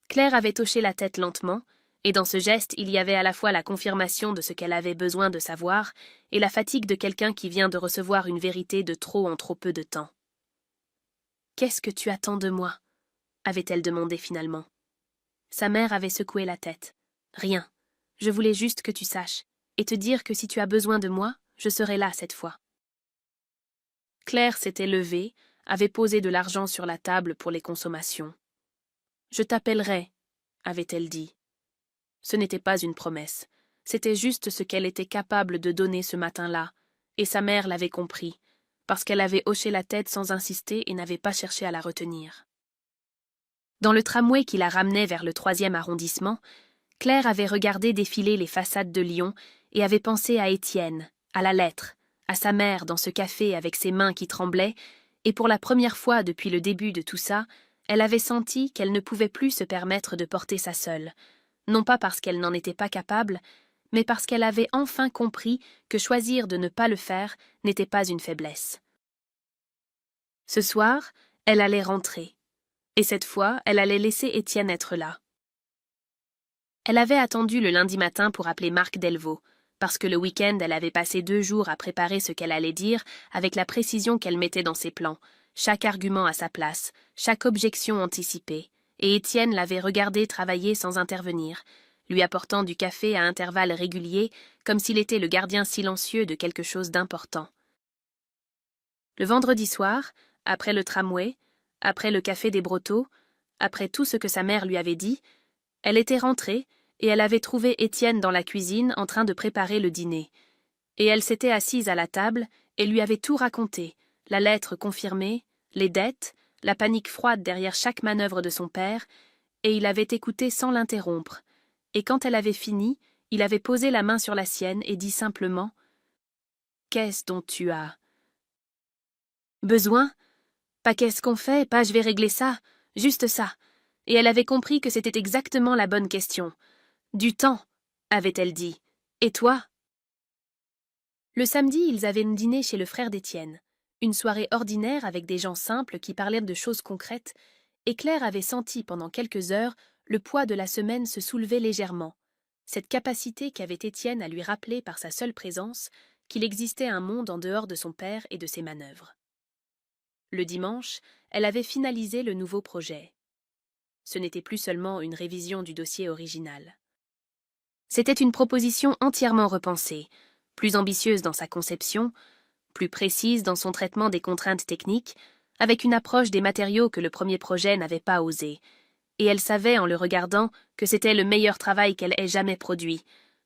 Claire avait hoché la tête lentement, et dans ce geste il y avait à la fois la confirmation de ce qu'elle avait besoin de savoir et la fatigue de quelqu'un qui vient de recevoir une vérité de trop en trop peu de temps. « Qu'est-ce que tu attends de moi » avait-elle demandé finalement. Sa mère avait secoué la tête. « Rien. Je voulais juste que tu saches, et te dire que si tu as besoin de moi, je serai là cette fois. » Claire s'était levée, avait posé de l'argent sur la table pour les consommations. « Je t'appellerai » avait-elle dit. Ce n'était pas une promesse, c'était juste ce qu'elle était capable de donner ce matin-là, et sa mère l'avait compris, parce qu'elle avait hoché la tête sans insister et n'avait pas cherché à la retenir. Dans le tramway qui la ramenait vers le 3e arrondissement, Claire avait regardé défiler les façades de Lyon et avait pensé à Étienne, à la lettre, à sa mère dans ce café avec ses mains qui tremblaient, et pour la première fois depuis le début de tout ça, elle avait senti qu'elle ne pouvait plus se permettre de porter ça seule, non pas parce qu'elle n'en était pas capable, mais parce qu'elle avait enfin compris que choisir de ne pas le faire n'était pas une faiblesse. Ce soir, elle allait rentrer, et cette fois, elle allait laisser Étienne être là. Elle avait attendu le lundi matin pour appeler Marc Delvaux, parce que le week-end, elle avait passé 2 jours à préparer ce qu'elle allait dire avec la précision qu'elle mettait dans ses plans, chaque argument à sa place, chaque objection anticipée, et Étienne l'avait regardé travailler sans intervenir, lui apportant du café à intervalles réguliers, comme s'il était le gardien silencieux de quelque chose d'important. Le vendredi soir, après le tramway, après le café des Brotteaux, après tout ce que sa mère lui avait dit, elle était rentrée et elle avait trouvé Étienne dans la cuisine en train de préparer le dîner. Et elle s'était assise à la table et lui avait tout raconté, la lettre confirmée, les dettes, la panique froide derrière chaque manœuvre de son père, et il avait écouté sans l'interrompre. Et quand elle avait fini, il avait posé la main sur la sienne et dit simplement « Qu'est-ce dont tu as besoin ? Pas qu'est-ce qu'on fait, pas je vais régler ça, juste ça. » Et elle avait compris que c'était exactement la bonne question. « Du temps, avait-elle dit. Et toi ?» Le samedi, ils avaient dîné chez le frère d'Étienne. Une soirée ordinaire avec des gens simples qui parlaient de choses concrètes, et Claire avait senti pendant quelques heures le poids de la semaine se soulever légèrement. Cette capacité qu'avait Étienne à lui rappeler par sa seule présence qu'il existait un monde en dehors de son père et de ses manœuvres. Le dimanche, elle avait finalisé le nouveau projet. Ce n'était plus seulement une révision du dossier original. C'était une proposition entièrement repensée, plus ambitieuse dans sa conception, plus précise dans son traitement des contraintes techniques, avec une approche des matériaux que le premier projet n'avait pas osé. Et elle savait en le regardant que c'était le meilleur travail qu'elle ait jamais produit,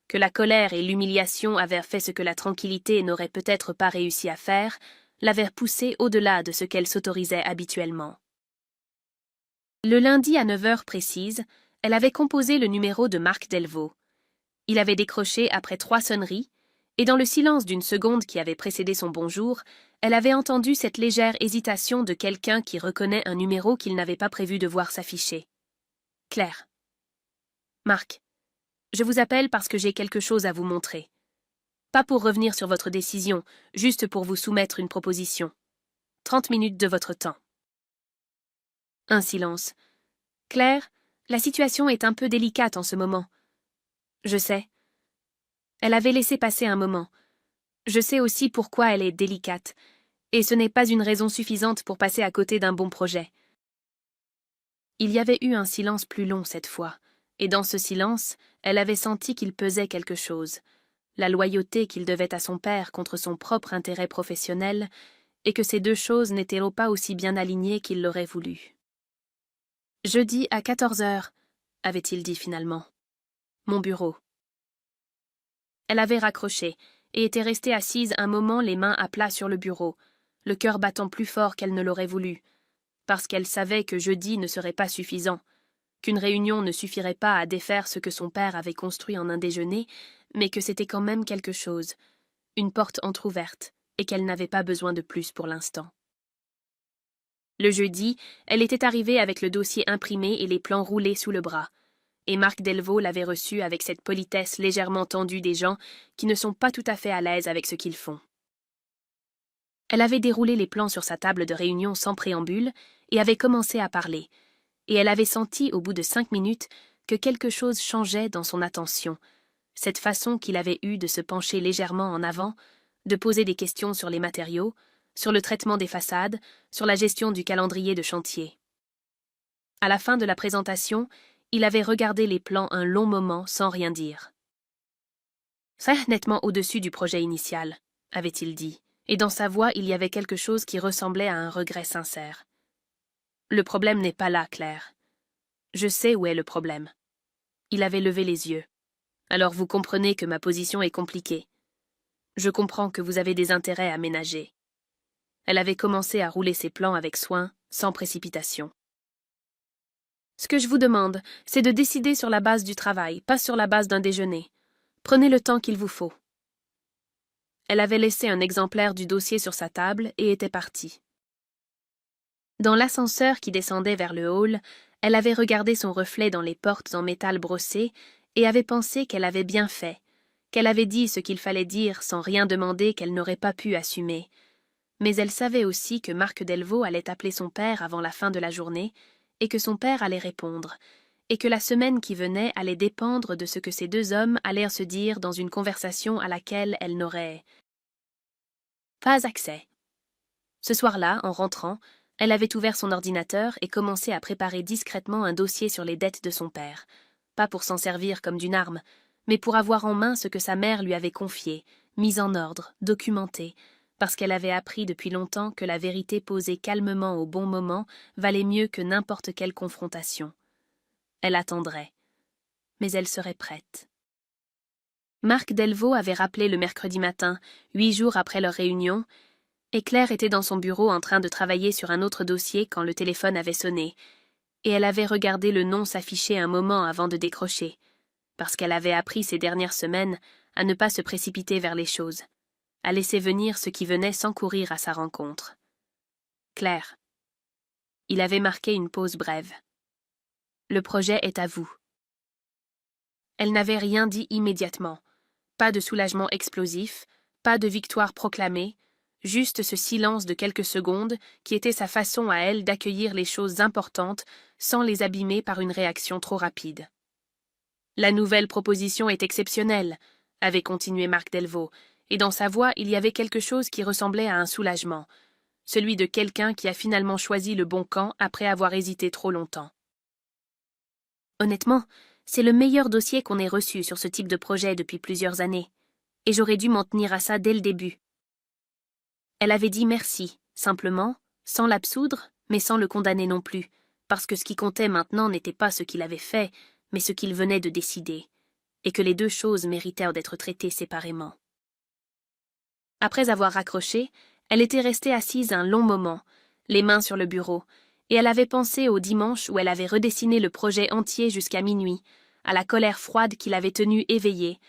que la colère et l'humiliation avaient fait ce que la tranquillité n'aurait peut-être pas réussi à faire, l'avaient poussée au-delà de ce qu'elle s'autorisait habituellement. Le lundi à 9h précise, elle avait composé le numéro de Marc Delvaux. Il avait décroché après 3 sonneries, et dans le silence d'une seconde qui avait précédé son bonjour, elle avait entendu cette légère hésitation de quelqu'un qui reconnaît un numéro qu'il n'avait pas prévu de voir s'afficher. Claire. Marc, je vous appelle parce que j'ai quelque chose à vous montrer. Pas pour revenir sur votre décision, juste pour vous soumettre une proposition. 30 minutes de votre temps. Un silence. Claire, la situation est un peu délicate en ce moment. Je sais. Elle avait laissé passer un moment. Je sais aussi pourquoi elle est délicate, et ce n'est pas une raison suffisante pour passer à côté d'un bon projet. Il y avait eu un silence plus long cette fois, et dans ce silence, elle avait senti qu'il pesait quelque chose, la loyauté qu'il devait à son père contre son propre intérêt professionnel, et que ces deux choses n'étaient pas aussi bien alignées qu'il l'aurait voulu. « Jeudi à 14h, avait-il dit finalement. Mon bureau. » Elle avait raccroché, et était restée assise un moment les mains à plat sur le bureau, le cœur battant plus fort qu'elle ne l'aurait voulu, parce qu'elle savait que jeudi ne serait pas suffisant, qu'une réunion ne suffirait pas à défaire ce que son père avait construit en un déjeuner, mais que c'était quand même quelque chose, une porte entr'ouverte, et qu'elle n'avait pas besoin de plus pour l'instant. Le jeudi, elle était arrivée avec le dossier imprimé et les plans roulés sous le bras, et Marc Delvaux l'avait reçu avec cette politesse légèrement tendue des gens qui ne sont pas tout à fait à l'aise avec ce qu'ils font. Elle avait déroulé les plans sur sa table de réunion sans préambule et avait commencé à parler, et elle avait senti au bout de 5 minutes que quelque chose changeait dans son attention, cette façon qu'il avait eue de se pencher légèrement en avant, de poser des questions sur les matériaux, sur le traitement des façades, sur la gestion du calendrier de chantier. À la fin de la présentation, il avait regardé les plans un long moment sans rien dire. « Très nettement au-dessus du projet initial, avait-il dit, et dans sa voix il y avait quelque chose qui ressemblait à un regret sincère. Le problème n'est pas là, Claire. Je sais où est le problème. Il avait levé les yeux. Alors vous comprenez que ma position est compliquée. Je comprends que vous avez des intérêts à ménager. » Elle avait commencé à rouler ses plans avec soin, sans précipitation. « Ce que je vous demande, c'est de décider sur la base du travail, pas sur la base d'un déjeuner. Prenez le temps qu'il vous faut. » Elle avait laissé un exemplaire du dossier sur sa table et était partie. Dans l'ascenseur qui descendait vers le hall, elle avait regardé son reflet dans les portes en métal brossé et avait pensé qu'elle avait bien fait, qu'elle avait dit ce qu'il fallait dire sans rien demander qu'elle n'aurait pas pu assumer. Mais elle savait aussi que Marc Delvaux allait appeler son père avant la fin de la journée et que son père allait répondre, et que la semaine qui venait allait dépendre de ce que ces deux hommes allèrent se dire dans une conversation à laquelle elle n'aurait pas accès. Ce soir-là, en rentrant, Elle avait ouvert son ordinateur et commencé à préparer discrètement un dossier sur les dettes de son père. Pas pour s'en servir comme d'une arme, mais pour avoir en main ce que sa mère lui avait confié, mis en ordre, documenté, parce qu'elle avait appris depuis longtemps que la vérité posée calmement au bon moment valait mieux que n'importe quelle confrontation. Elle attendrait. Mais elle serait prête. Marc Delvaux avait rappelé le mercredi matin, 8 jours après leur réunion, et Claire était dans son bureau en train de travailler sur un autre dossier quand le téléphone avait sonné, et elle avait regardé le nom s'afficher un moment avant de décrocher, parce qu'elle avait appris ces dernières semaines à ne pas se précipiter vers les choses, à laisser venir ce qui venait sans courir à sa rencontre. Claire. Il avait marqué une pause brève. Le projet est à vous. Elle n'avait rien dit immédiatement. Pas de soulagement explosif, pas de victoire proclamée, juste ce silence de quelques secondes qui était sa façon à elle d'accueillir les choses importantes sans les abîmer par une réaction trop rapide. La nouvelle proposition est exceptionnelle, avait continué Marc Delvaux, et dans sa voix il y avait quelque chose qui ressemblait à un soulagement, celui de quelqu'un qui a finalement choisi le bon camp après avoir hésité trop longtemps. Honnêtement, c'est le meilleur dossier qu'on ait reçu sur ce type de projet depuis plusieurs années, et j'aurais dû m'en tenir à ça dès le début. Elle avait dit merci, simplement, sans l'absoudre, mais sans le condamner non plus, parce que ce qui comptait maintenant n'était pas ce qu'il avait fait, mais ce qu'il venait de décider, et que les deux choses méritèrent d'être traitées séparément. Après avoir raccroché, elle était restée assise un long moment, les mains sur le bureau, et elle avait pensé au dimanche où elle avait redessiné le projet entier jusqu'à minuit, à la colère froide qui l'avait tenue éveillée,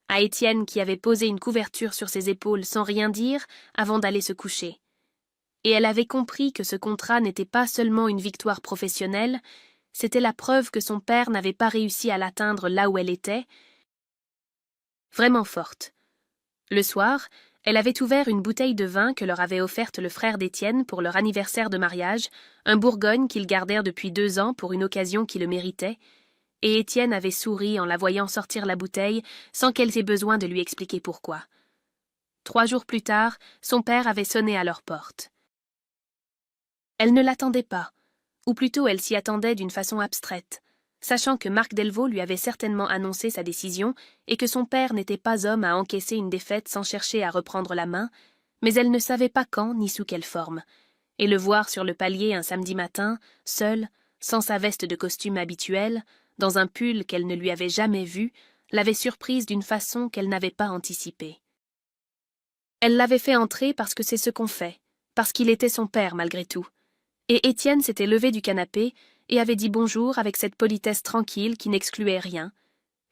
à Étienne qui avait posé une couverture sur ses épaules sans rien dire avant d'aller se coucher. Et elle avait compris que ce contrat n'était pas seulement une victoire professionnelle, c'était la preuve que son père n'avait pas réussi à l'atteindre là où elle était, vraiment forte. Le soir, elle avait ouvert une bouteille de vin que leur avait offerte le frère d'Étienne pour leur anniversaire de mariage, un Bourgogne qu'ils gardèrent depuis 2 ans pour une occasion qui le méritait, et Étienne avait souri en la voyant sortir la bouteille sans qu'elle ait besoin de lui expliquer pourquoi. 3 jours plus tard, son père avait sonné à leur porte. Elle ne l'attendait pas, ou plutôt elle s'y attendait d'une façon abstraite, sachant que Marc Delvaux lui avait certainement annoncé sa décision et que son père n'était pas homme à encaisser une défaite sans chercher à reprendre la main, mais elle ne savait pas quand ni sous quelle forme, et le voir sur le palier un samedi matin, seul, sans sa veste de costume habituelle, dans un pull qu'elle ne lui avait jamais vu, l'avait surprise d'une façon qu'elle n'avait pas anticipée. Elle l'avait fait entrer parce que c'est ce qu'on fait, parce qu'il était son père malgré tout. Et Étienne s'était levé du canapé et avait dit bonjour avec cette politesse tranquille qui n'excluait rien.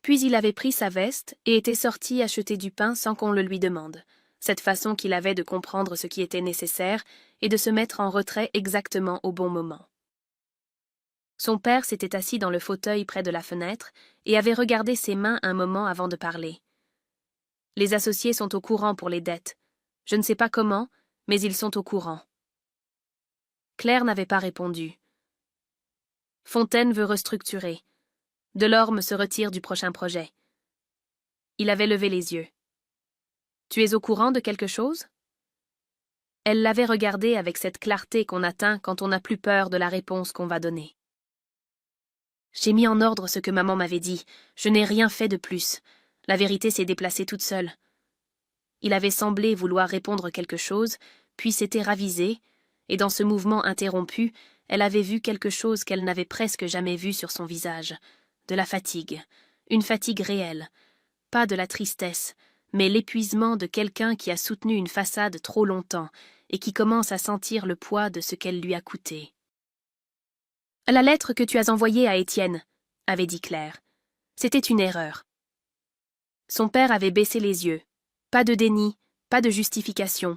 Puis il avait pris sa veste et était sorti acheter du pain sans qu'on le lui demande, cette façon qu'il avait de comprendre ce qui était nécessaire et de se mettre en retrait exactement au bon moment. Son père s'était assis dans le fauteuil près de la fenêtre et avait regardé ses mains un moment avant de parler. « Les associés sont au courant pour les dettes. Je ne sais pas comment, mais ils sont au courant. » Claire n'avait pas répondu. Fontaine veut restructurer. Delorme se retire du prochain projet. Il avait levé les yeux. Tu es au courant de quelque chose? Elle l'avait regardé avec cette clarté qu'on atteint quand on n'a plus peur de la réponse qu'on va donner. J'ai mis en ordre ce que maman m'avait dit. Je n'ai rien fait de plus. La vérité s'est déplacée toute seule. Il avait semblé vouloir répondre quelque chose, puis s'était ravisé, et dans ce mouvement interrompu, elle avait vu quelque chose qu'elle n'avait presque jamais vu sur son visage. De la fatigue. Une fatigue réelle. Pas de la tristesse, mais l'épuisement de quelqu'un qui a soutenu une façade trop longtemps et qui commence à sentir le poids de ce qu'elle lui a coûté. « La lettre que tu as envoyée à Étienne, » avait dit Claire. « C'était une erreur. » Son père avait baissé les yeux. Pas de déni, pas de justification.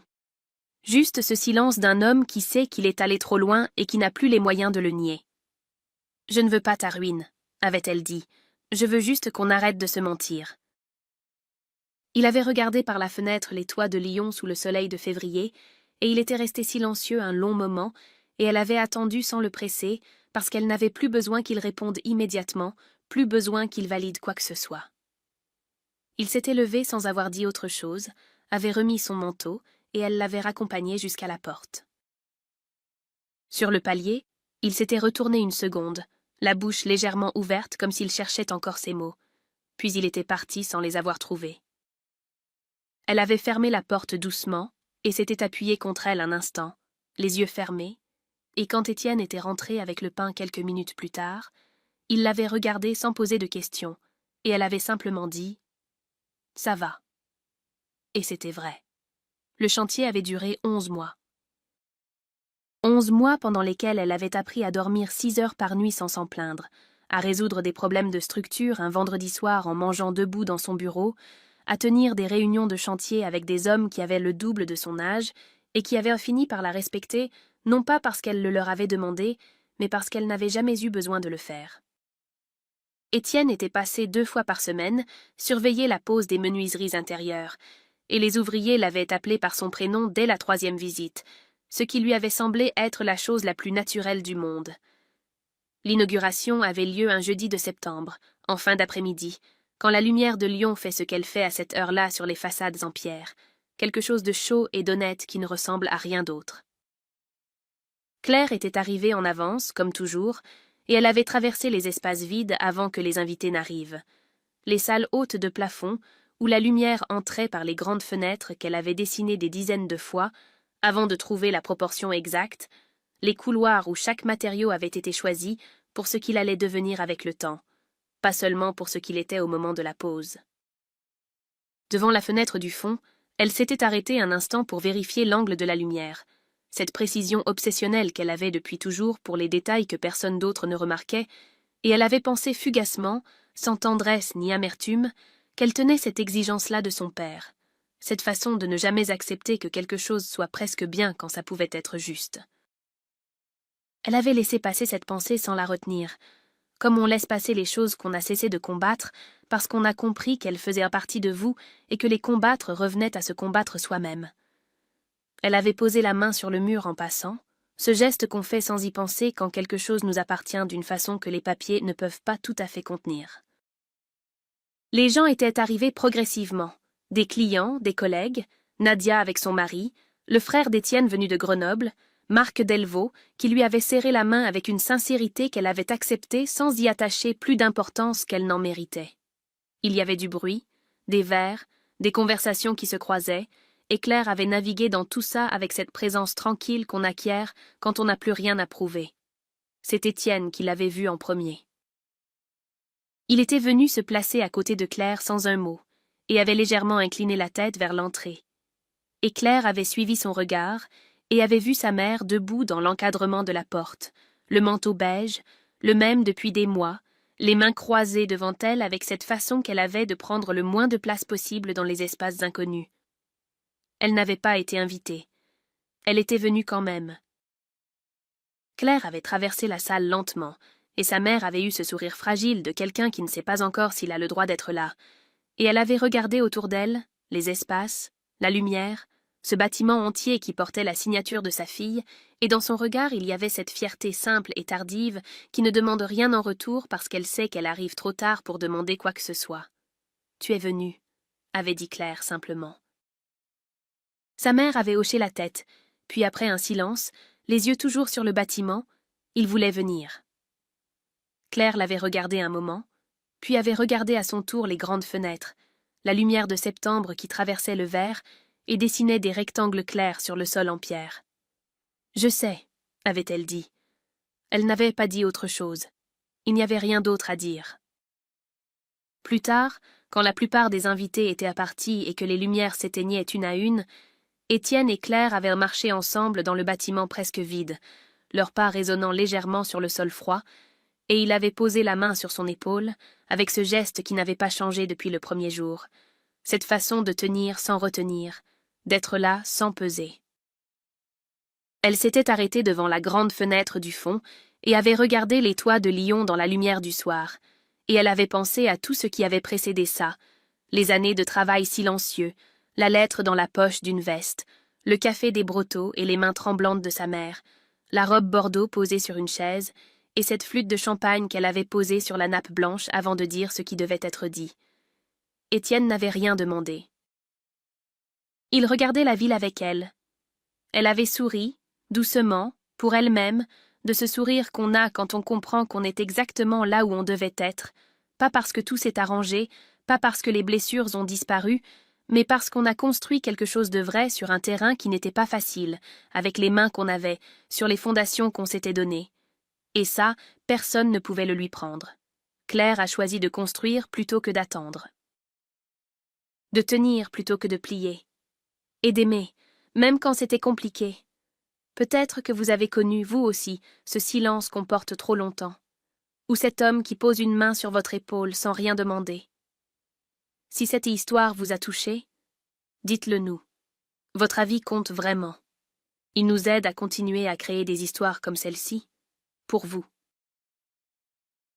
Juste ce silence d'un homme qui sait qu'il est allé trop loin et qui n'a plus les moyens de le nier. « Je ne veux pas ta ruine, » avait-elle dit. « Je veux juste qu'on arrête de se mentir. » Il avait regardé par la fenêtre les toits de Lyon sous le soleil de février, et il était resté silencieux un long moment, et elle avait attendu sans le presser, parce qu'elle n'avait plus besoin qu'il réponde immédiatement, plus besoin qu'il valide quoi que ce soit. Il s'était levé sans avoir dit autre chose, avait remis son manteau, et elle l'avait raccompagné jusqu'à la porte. Sur le palier, il s'était retourné une seconde, la bouche légèrement ouverte comme s'il cherchait encore ses mots, puis il était parti sans les avoir trouvés. Elle avait fermé la porte doucement et s'était appuyée contre elle un instant, les yeux fermés, et quand Étienne était rentré avec le pain quelques minutes plus tard, il l'avait regardée sans poser de questions, et elle avait simplement dit « Ça va ». Et c'était vrai. Le chantier avait duré 11 mois. 11 mois pendant lesquels elle avait appris à dormir 6 heures par nuit sans s'en plaindre, à résoudre des problèmes de structure un vendredi soir en mangeant debout dans son bureau, à tenir des réunions de chantier avec des hommes qui avaient le double de son âge et qui avaient fini par la respecter, non pas parce qu'elle le leur avait demandé, mais parce qu'elle n'avait jamais eu besoin de le faire. Étienne était passé 2 fois par semaine surveiller la pose des menuiseries intérieures, et les ouvriers l'avaient appelé par son prénom dès la 3e visite, ce qui lui avait semblé être la chose la plus naturelle du monde. L'inauguration avait lieu un jeudi de septembre, en fin d'après-midi, quand la lumière de Lyon fait ce qu'elle fait à cette heure-là sur les façades en pierre, quelque chose de chaud et d'honnête qui ne ressemble à rien d'autre. Claire était arrivée en avance, comme toujours, et elle avait traversé les espaces vides avant que les invités n'arrivent. Les salles hautes de plafond, où la lumière entrait par les grandes fenêtres qu'elle avait dessinées des dizaines de fois, avant de trouver la proportion exacte, les couloirs où chaque matériau avait été choisi pour ce qu'il allait devenir avec le temps, pas seulement pour ce qu'il était au moment de la pose. Devant la fenêtre du fond, elle s'était arrêtée un instant pour vérifier l'angle de la lumière, cette précision obsessionnelle qu'elle avait depuis toujours pour les détails que personne d'autre ne remarquait, et elle avait pensé fugacement, sans tendresse ni amertume, qu'elle tenait cette exigence-là de son père, cette façon de ne jamais accepter que quelque chose soit presque bien quand ça pouvait être juste. Elle avait laissé passer cette pensée sans la retenir, comme on laisse passer les choses qu'on a cessé de combattre parce qu'on a compris qu'elles faisaient partie de vous et que les combattre revenait à se combattre soi-même. Elle avait posé la main sur le mur en passant, ce geste qu'on fait sans y penser quand quelque chose nous appartient d'une façon que les papiers ne peuvent pas tout à fait contenir. Les gens étaient arrivés progressivement, des clients, des collègues, Nadia avec son mari, le frère d'Étienne venu de Grenoble, Marc Delvaux, qui lui avait serré la main avec une sincérité qu'elle avait acceptée sans y attacher plus d'importance qu'elle n'en méritait. Il y avait du bruit, des verres, des conversations qui se croisaient, et Claire avait navigué dans tout ça avec cette présence tranquille qu'on acquiert quand on n'a plus rien à prouver. C'est Étienne qui l'avait vue en premier. Il était venu se placer à côté de Claire sans un mot, et avait légèrement incliné la tête vers l'entrée. Et Claire avait suivi son regard, et avait vu sa mère debout dans l'encadrement de la porte, le manteau beige, le même depuis des mois, les mains croisées devant elle avec cette façon qu'elle avait de prendre le moins de place possible dans les espaces inconnus. Elle n'avait pas été invitée. Elle était venue quand même. Claire avait traversé la salle lentement, et sa mère avait eu ce sourire fragile de quelqu'un qui ne sait pas encore s'il a le droit d'être là, et elle avait regardé autour d'elle, les espaces, la lumière, ce bâtiment entier qui portait la signature de sa fille, et dans son regard il y avait cette fierté simple et tardive qui ne demande rien en retour parce qu'elle sait qu'elle arrive trop tard pour demander quoi que ce soit. « Tu es venue », avait dit Claire simplement. Sa mère avait hoché la tête, puis après un silence, les yeux toujours sur le bâtiment, il voulait venir. Claire l'avait regardé un moment, puis avait regardé à son tour les grandes fenêtres, la lumière de septembre qui traversait le verre et dessinait des rectangles clairs sur le sol en pierre. « Je sais », avait-elle dit. Elle n'avait pas dit autre chose. Il n'y avait rien d'autre à dire. Plus tard, quand la plupart des invités étaient partis et que les lumières s'éteignaient une à une, Étienne et Claire avaient marché ensemble dans le bâtiment presque vide, leurs pas résonnant légèrement sur le sol froid, et il avait posé la main sur son épaule, avec ce geste qui n'avait pas changé depuis le premier jour, cette façon de tenir sans retenir, d'être là sans peser. Elle s'était arrêtée devant la grande fenêtre du fond et avait regardé les toits de Lyon dans la lumière du soir, et elle avait pensé à tout ce qui avait précédé ça, les années de travail silencieux, la lettre dans la poche d'une veste, le café des Brotteaux et les mains tremblantes de sa mère, la robe bordeaux posée sur une chaise, et cette flûte de champagne qu'elle avait posée sur la nappe blanche avant de dire ce qui devait être dit. Étienne n'avait rien demandé. Il regardait la ville avec elle. Elle avait souri, doucement, pour elle-même, de ce sourire qu'on a quand on comprend qu'on est exactement là où on devait être, pas parce que tout s'est arrangé, pas parce que les blessures ont disparu, mais parce qu'on a construit quelque chose de vrai sur un terrain qui n'était pas facile, avec les mains qu'on avait, sur les fondations qu'on s'était données. Et ça, personne ne pouvait le lui prendre. Claire a choisi de construire plutôt que d'attendre. De tenir plutôt que de plier. Et d'aimer, même quand c'était compliqué. Peut-être que vous avez connu, vous aussi, ce silence qu'on porte trop longtemps. Ou cet homme qui pose une main sur votre épaule sans rien demander. Si cette histoire vous a touché, dites-le nous. Votre avis compte vraiment. Il nous aide à continuer à créer des histoires comme celle-ci, pour vous.